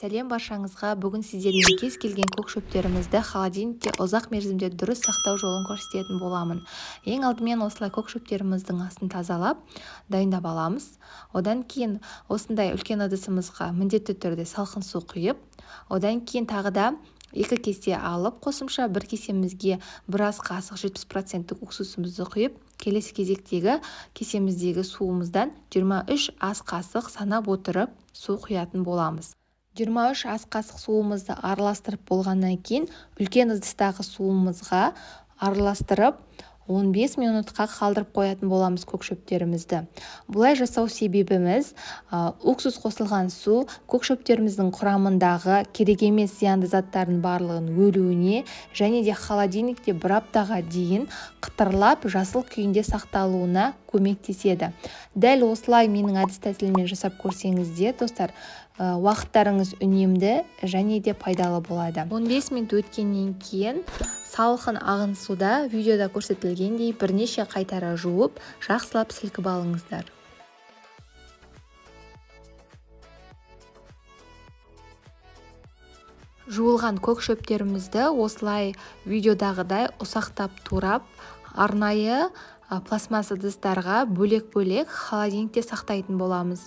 Сәлем баршаңызға. Бүгін сіздермен кез келген көк шөптерімізді холодильникте ұзақ мерзімде дұрыс сақтау жолын көрсететін боламын. Ең алдымен осылай көк шөптеріміздің астын тазалап, дайындап аламыз. Одан кейін осындай үлкен ыдысымызға міндетті түрде салқын су құйып, одан кейін тағы да 2 кесе алып, қосымша 1 кесемізге 1 ас қасық 70% уксусымызды құйып, келесі кезектегі кесеміздегі суымыздан 23 ас қасық санап отырып су құятын боламыз. 23 ас қасық суымызды араластырып болғаннан кейін үлкен ыдыстағы суымызға араластырып 15 минутқа қалдырып қоятын боламыз көк шөптерімізді. Бұлай жасау себебіміз уксус қосылған су көк шөптеріміздің құрамындағы керек емес зиянды заттардың барлығын өлуіне және де холодильникте 1 аптаға дейін қытырлап жасыл күйінде сақталуына көмектеседі. Дәл осылай менің әдіс-тәсіліммен жасап көрсеңіздер, достар, уақыттарыңыз үнемді және де пайдалы болады. 15 минут өткеннен кейін салқын ағын суда видеода көрсетілгендей бірнеше қайтара жуып, жақсылап сілкіп алыңыздар. Жуылған көк шөптерімізді осылай видеодағыдай ұсақтап турап, арнайы пластмасс ыдыстарға бөлек-бөлек холодильникте сақтайтын боламыз.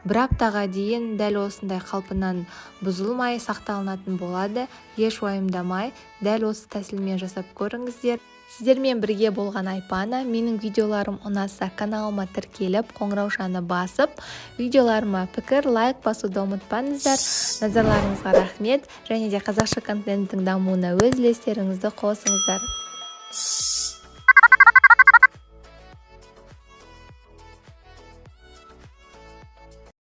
1 аптаға дейін дәл осындай қалпынан бұзылмай сақталынатын болады. Еш уайымдамай, дәл осы тәсілмен жасап көріңіздер. Сіздермен бірге болған Айпана. Менің видеоларым ұнаса, каналыма тіркеліп, қоңыраушаны басып, видеоларыма пікір, лайк басуды ұмытпаңыздар. Назарларыңызға рахмет, және де қазақша контенттің дамуына өз үлестеріңізді қосыңыздар.